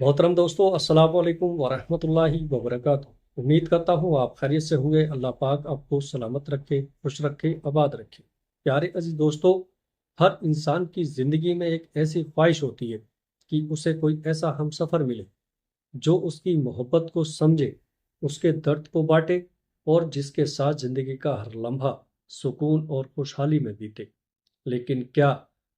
मोहतरम दोस्तों, अस्सलाम वालेकुम वरहमतुल्लाहि वबरकातुहू। उम्मीद करता हूँ आप खैरियत से होंगे। अल्लाह पाक आपको सलामत रखे, खुश रखे, आबाद रखे। प्यारे अजीज दोस्तों, हर इंसान की ज़िंदगी में एक ऐसी ख्वाहिश होती है कि उसे कोई ऐसा हमसफ़र मिले जो उसकी मोहब्बत को समझे, उसके दर्द को बांटे और जिसके साथ ज़िंदगी का हर लम्हा सुकून और खुशहाली में बीते। लेकिन क्या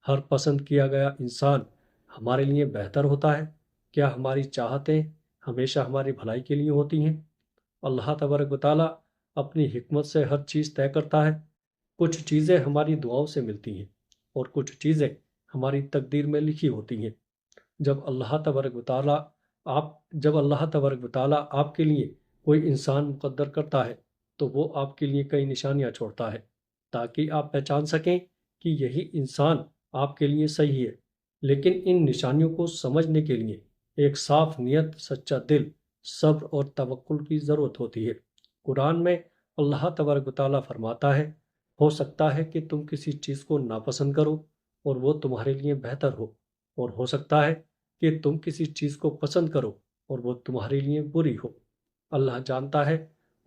हर पसंद किया गया इंसान हमारे लिए बेहतर होता है? क्या हमारी चाहतें हमेशा हमारी भलाई के लिए होती हैं? अल्लाह तबारक व तआला अपनी हिकमत से हर चीज़ तय करता है। कुछ चीज़ें हमारी दुआओं से मिलती हैं और कुछ चीज़ें हमारी तकदीर में लिखी होती हैं। जब अल्लाह तबारक व तआला आपके लिए कोई इंसान मुकद्दर करता है, तो वो आपके लिए कई निशानियाँ छोड़ता है, ताकि आप पहचान सकें कि यही इंसान आपके लिए सही है। लेकिन इन निशानियों को समझने के लिए एक साफ नियत, सच्चा दिल, सब्र और तवक्कुल की ज़रूरत होती है। कुरान में अल्लाह तबारक व तआला फरमाता है, हो सकता है कि तुम किसी चीज़ को नापसंद करो और वो तुम्हारे लिए बेहतर हो, और हो सकता है कि तुम किसी चीज़ को पसंद करो और वो तुम्हारे लिए बुरी हो। अल्लाह जानता है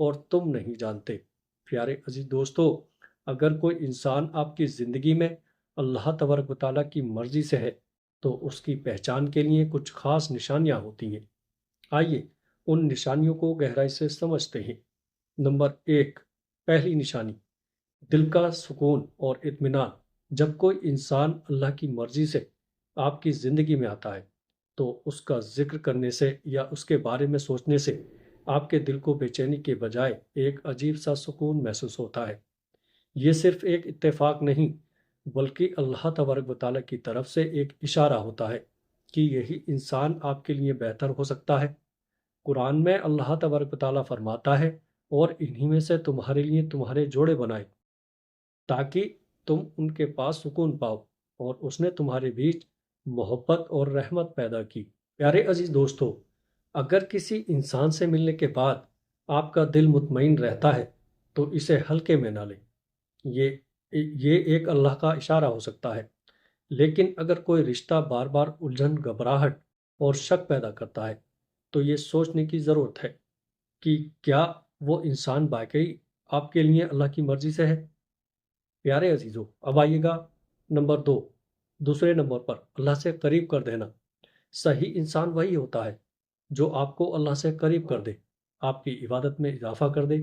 और तुम नहीं जानते। प्यारे अजीज दोस्तों, अगर कोई इंसान आपकी ज़िंदगी में अल्लाह तबारक व तआला की मर्ज़ी से है, तो उसकी पहचान के लिए कुछ ख़ास निशानियाँ होती हैं। आइए उन निशानियों को गहराई से समझते हैं। नंबर एक, पहली निशानी, दिल का सुकून और इत्मीनान। जब कोई इंसान अल्लाह की मर्ज़ी से आपकी ज़िंदगी में आता है, तो उसका ज़िक्र करने से या उसके बारे में सोचने से आपके दिल को बेचैनी के बजाय एक अजीब सा सुकून महसूस होता है। ये सिर्फ़ एक इत्तेफ़ाक नहीं, बल्कि अल्लाह तबारक व तआला की तरफ से एक इशारा होता है कि यही इंसान आपके लिए बेहतर हो सकता है। कुरान में अल्लाह तबारक व तआला फरमाता है, और इन्हीं में से तुम्हारे लिए तुम्हारे जोड़े बनाए, ताकि तुम उनके पास सुकून पाओ, और उसने तुम्हारे बीच मोहब्बत और रहमत पैदा की। प्यारे अजीज दोस्तों, अगर किसी इंसान से मिलने के बाद आपका दिल मुतमईन रहता है, तो इसे हल्के में ना लें। ये ये एक अल्लाह का इशारा हो सकता है। लेकिन अगर कोई रिश्ता बार बार उलझन, घबराहट और शक पैदा करता है, तो ये सोचने की ज़रूरत है कि क्या वो इंसान वाकई आपके लिए अल्लाह की मर्जी से है। प्यारे अजीजों, अब आइएगा नंबर दो, दूसरे नंबर पर अल्लाह से करीब कर देना। सही इंसान वही होता है जो आपको अल्लाह से करीब कर दे, आपकी इबादत में इजाफा कर दे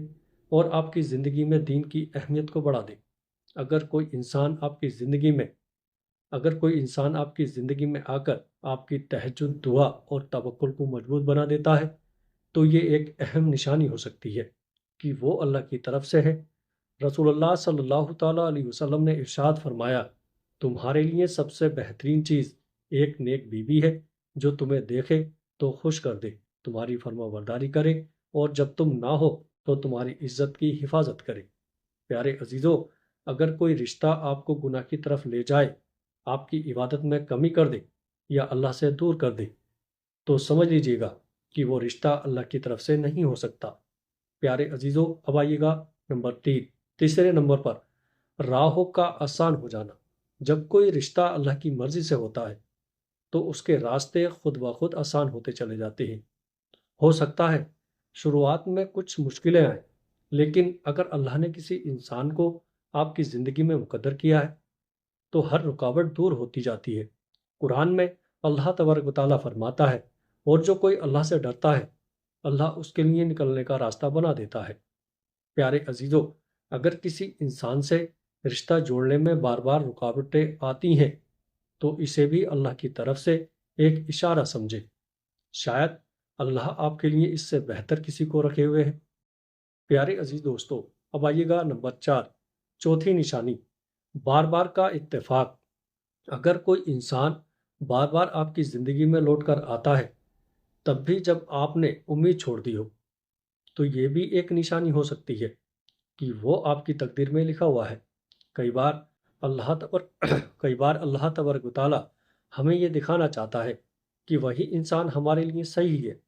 और आपकी ज़िंदगी में दीन की अहमियत को बढ़ा दे। अगर कोई इंसान आपकी ज़िंदगी में अगर कोई इंसान आपकी ज़िंदगी में आकर आपकी तहज्जुद, दुआ और तवक्कुल को मजबूत बना देता है, तो ये एक अहम निशानी हो सकती है कि वो अल्लाह की तरफ से है। रसूलुल्लाह सल्लल्लाहु ताला अलैहि वसल्लम ने इरशाद फरमाया, तुम्हारे लिए सबसे बेहतरीन चीज़ एक नेक बीवी है जो तुम्हें देखे तो खुश कर दे, तुम्हारी फरमाबरदारी करे, और जब तुम ना हो तो तुम्हारी इज्जत की हिफाजत करे। प्यारे अजीज़ों, अगर कोई रिश्ता आपको गुनाह की तरफ ले जाए, आपकी इबादत में कमी कर दे या अल्लाह से दूर कर दे, तो समझ लीजिएगा कि वो रिश्ता अल्लाह की तरफ से नहीं हो सकता। प्यारे अजीज़ों, अब आइएगा नंबर तीन, तीसरे नंबर पर राहों का आसान हो जाना। जब कोई रिश्ता अल्लाह की मर्जी से होता है, तो उसके रास्ते खुद ब खुद आसान होते चले जाते हैं। हो सकता है शुरुआत में कुछ मुश्किलें आए, लेकिन अगर अल्लाह ने किसी इंसान को आपकी ज़िंदगी में मुकद्दर किया है, तो हर रुकावट दूर होती जाती है। कुरान में अल्लाह तबारक व तआला फरमाता है, और जो कोई अल्लाह से डरता है, अल्लाह उसके लिए निकलने का रास्ता बना देता है। प्यारे अजीजों, अगर किसी इंसान से रिश्ता जोड़ने में बार बार रुकावटें आती हैं, तो इसे भी अल्लाह की तरफ से एक इशारा समझे। शायद अल्लाह आपके लिए इससे बेहतर किसी को रखे हुए है। प्यारे अजीज दोस्तों, अब आइएगा नंबर चार, चौथी निशानी, बार बार का इत्तेफाक। अगर कोई इंसान बार बार आपकी ज़िंदगी में लौट कर आता है, तब भी जब आपने उम्मीद छोड़ दी हो, तो ये भी एक निशानी हो सकती है कि वो आपकी तकदीर में लिखा हुआ है। कई बार कई बार अल्लाह तबारक व तआला हमें ये दिखाना चाहता है कि वही इंसान हमारे लिए सही है,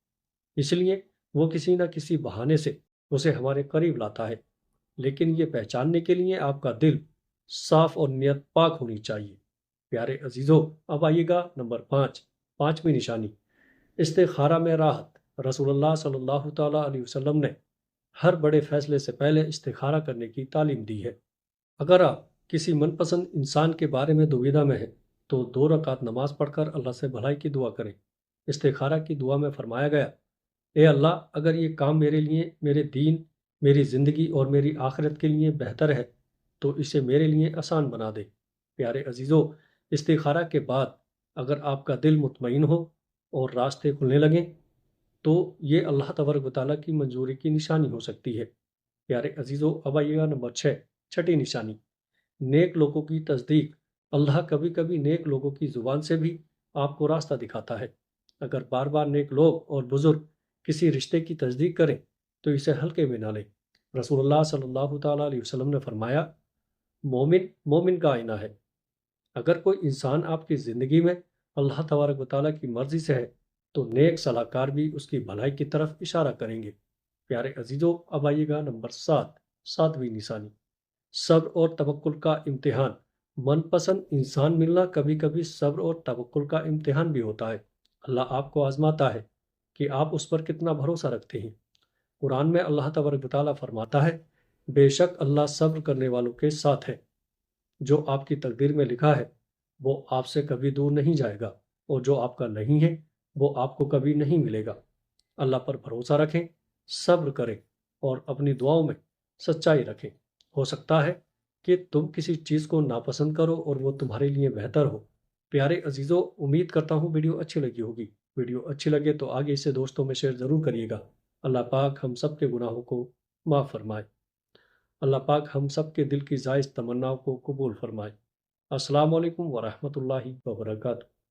इसलिए वो किसी न किसी बहाने से उसे हमारे करीब लाता है। लेकिन ये पहचानने के लिए आपका दिल साफ और नियत पाक होनी चाहिए। प्यारे अजीजों, अब आइएगा नंबर पाँच, पांचवी निशानी, استخارہ میں راحت۔ رسول اللہ صلی اللہ تعالیٰ علیہ وسلم نے ہر بڑے فیصلے سے پہلے استخارہ کرنے کی تعلیم دی ہے۔ اگر آپ کسی من پسند انسان کے بارے میں دویدہ میں ہیں تو 2 رکعت نماز پڑھ کر اللہ سے بھلائی کی دعا کریں۔ استخارہ کی دعا میں فرمایا گیا، اے اللہ، اگر یہ کام میرے لیے، میرے دین، میری زندگی اور میری آخرت کے لیے بہتر ہے تو اسے میرے لیے آسان بنا دے۔ پیارے عزیزو، استخارہ کے بعد اگر آپ کا دل مطمئن ہو اور راستے کھلنے لگیں تو یہ اللہ تبارک و تعالیٰ کی منظوری کی نشانی ہو سکتی ہے۔ پیارے عزیزو، اب آئیے گا نمبر 6، چھٹی نشانی، نیک لوگوں کی تصدیق۔ اللہ کبھی کبھی نیک لوگوں کی زبان سے بھی آپ کو راستہ دکھاتا ہے۔ اگر بار بار نیک لوگ اور بزرگ کسی رشتے کی تصدیق کریں تو اسے ہلکے میں نہ لیں۔ رسول اللہ صلی اللہ تعالیٰ علیہ وسلم نے فرمایا، مومن مومن کا آئینہ ہے۔ اگر کوئی انسان آپ کی زندگی میں اللہ تبارک و تعالیٰ کی مرضی سے ہے تو نیک صلاح کار بھی اس کی بھلائی کی طرف اشارہ کریں گے۔ پیارے عزیزو، اب آئیے گا نمبر 7، ساتویں نشانی، صبر اور توکل کا امتحان۔ من پسند انسان ملنا کبھی کبھی صبر اور توکل کا امتحان بھی ہوتا ہے۔ اللہ آپ کو آزماتا ہے کہ آپ اس پر کتنا بھروسہ رکھتے ہیں۔ قرآن میں اللہ تبارک و تعالیٰ فرماتا ہے، بے شک اللہ صبر کرنے والوں کے ساتھ ہے۔ جو آپ کی تقدیر میں لکھا ہے وہ آپ سے کبھی دور نہیں جائے گا، اور جو آپ کا نہیں ہے وہ آپ کو کبھی نہیں ملے گا۔ اللہ پر بھروسہ رکھیں، صبر کریں اور اپنی دعاؤں میں سچائی رکھیں۔ ہو سکتا ہے کہ تم کسی چیز کو ناپسند کرو اور وہ تمہارے لیے بہتر ہو۔ پیارے عزیزو، امید کرتا ہوں ویڈیو اچھی لگی ہوگی۔ ویڈیو اچھی لگے تو آگے اسے دوستوں میں شیئر ضرور کریے گا۔ اللہ پاک ہم سب کے گناہوں کو معاف فرمائے۔ اللہ پاک ہم سب کے دل کی جائز تمناؤں کو قبول فرمائے۔ السلام علیکم ورحمۃ اللہ وبرکاتہ۔